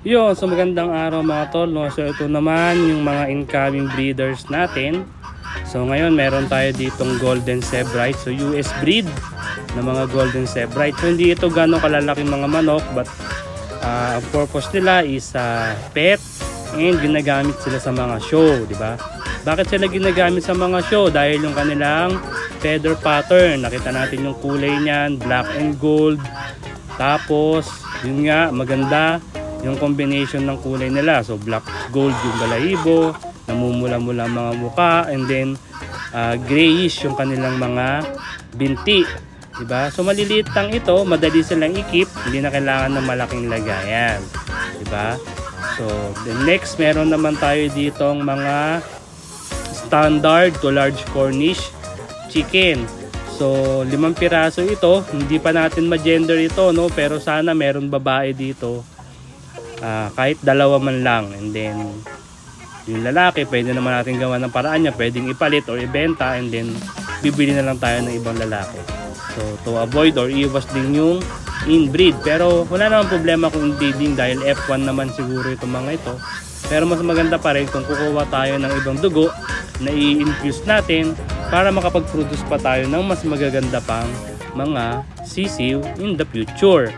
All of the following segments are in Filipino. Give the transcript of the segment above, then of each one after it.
Yun, so magandang araw mga tol, no? So ito naman yung mga incoming breeders natin. So ngayon meron tayo ditong Golden Sebright. So US breed na mga Golden Sebright. So hindi ito gano'ng kalalaking mga manok, but ang purpose nila is pet and ginagamit sila sa mga show, di ba? Bakit sila ginagamit sa mga show? Dahil yung kanilang feather pattern. Nakita natin yung kulay niyan, black and gold. Tapos yun nga, maganda yung combination ng kulay nila. So black gold yung balahibo, namumula-mula mga muka, and then grayish yung kanilang mga binti, diba? So maliliit lang ito, madali silang i-keep, hindi na kailangan ng malaking lagayan, diba? So the next, meron naman tayo ditong mga standard to large Cornish chicken. So 5 piraso ito, hindi pa natin ma-gender ito, no? Pero sana meron babae dito. Kahit 2 man lang, and then yung lalaki pwede naman natin gawa ng paraan niya, pwedeng ipalit or ibenta, and then bibili na lang tayo ng ibang lalaki. So to avoid or iwas din yung inbreed, pero wala namang problema kung inbreeding dahil F1 naman siguro itong mga ito. Pero mas maganda pa rin kung kukuha tayo ng ibang dugo na i-infuse natin para makapag-produce pa tayo ng mas magaganda pang mga sisiw in the future.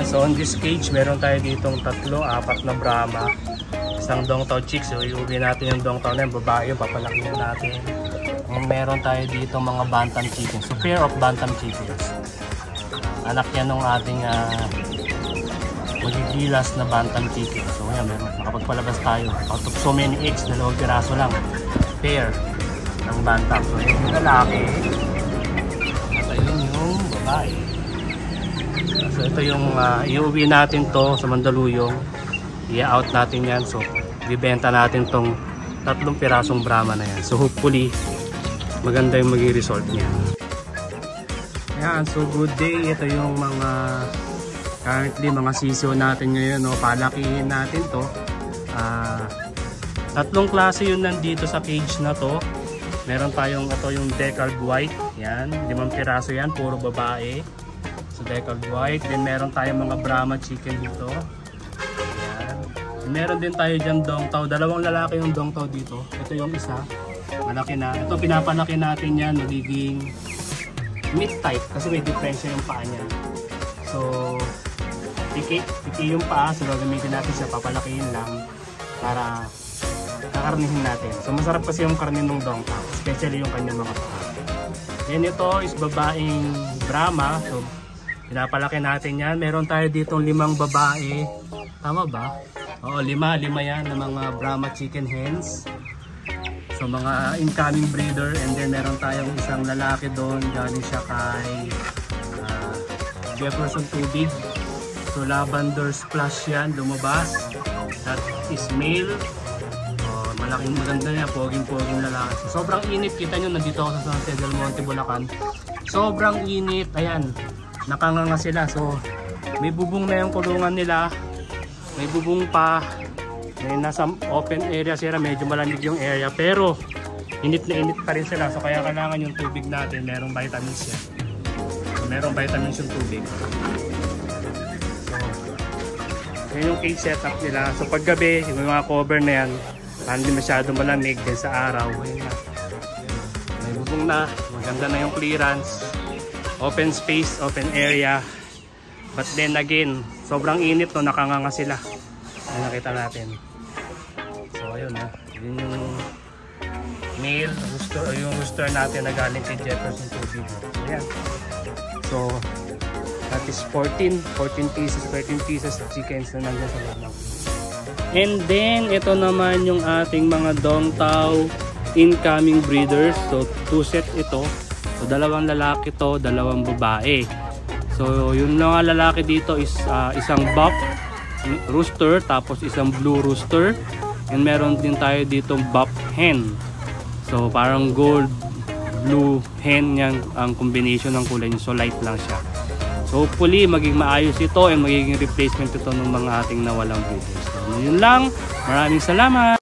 So on this cage, meron tayo ditong 3, 4 na Brahma, isang Dongtao chicks. So iuwi natin yung Dongtao na yung babae, yung papalakihin natin. Meron tayo dito mga bantam chickens, so pair of bantam chickens. Anak yan ng ating magigilas na bantam chicken. So yan, meron, nakapagpalabas tayo out of so many eggs, 2 piraso lang pair ng bantam. So yun yung lalaki at ayun yung babae. So ito yung iuwi natin to sa Mandaluyong, i-out natin yan. So bibenta natin tong 3 pirasong Brahma na yan. So hopefully maganda yung maging result niya. Yan, so good day. Ito yung mga currently mga sisiw natin ngayon, no? Palakihin natin to. 3 klase yun nandito sa cage na to. Meron tayong ito yung decalb white, yan, 5 piraso yan, puro babae. So decalb white. Then meron tayong mga Brahma chicken dito. Ayan. Meron din tayo dyan Dongtao. 2 lalaki yung Dongtao dito. Ito yung isa. Malaki na. Ito pinapalaki natin yan. Magiging meat type. Kasi may diferensya yung paa niya. So piki yung paa. So gagamitin natin siya. Papalakihin lang. Para kakarnihin natin. So masarap kasi yung karne ng Dongtao. Especially yung kanyang mga paa. Then ito is babaeng Brahma. So pinapalaki natin yan. Meron tayo ditong 5 babae. Tama ba? Oo, 5 yan na mga Brahma chicken hens. So mga incoming breeder. And then meron tayong isang lalaki doon. Galing siya kay Jefferson Tubig. So lavender splash yan, lumabas. That is male. Malaking maganda niya, poging-poging lalaki. So, sobrang init. Kita nyo, nandito ako sa San Jose del Monte, Bulacan. Sobrang init. Ayan. Nakanganga sila. So may bubong na yung kulungan nila, may bubong pa, may nasa open area sila, medyo malamig yung area, pero init na init pa rin sila. So kaya kailangan yung tubig natin, merong vitamins yan. So merong vitamins yung tubig. So yun yung cage setup nila. So pag gabi, yung mga cover na yan, hindi masyado malamig din sa araw. Ayun na, may bubong na, maganda na yung clearance, open space, open area. But then again, sobrang init, no, nakanganga sila. Ay, nakita natin. So ayun, no, yun yung male rooster, yung rooster natin na galing kay Jefferson Tubig. So yan. So that is 14 pieces, 13 pieces of chickens na nandiyan sa loob. And then ito naman yung ating mga Dongtao incoming breeders. So 2 set ito. So 2 lalaki to, 2 babae. So yung mga lalaki dito is isang buff rooster, tapos isang blue rooster, and meron din tayo dito buff hen. So parang gold blue hen, yan ang combination ng kulay niya. So light lang siya. So hopefully maging maayos ito and magiging replacement ito ng mga ating nawalang breeders. So yun lang. Maraming salamat.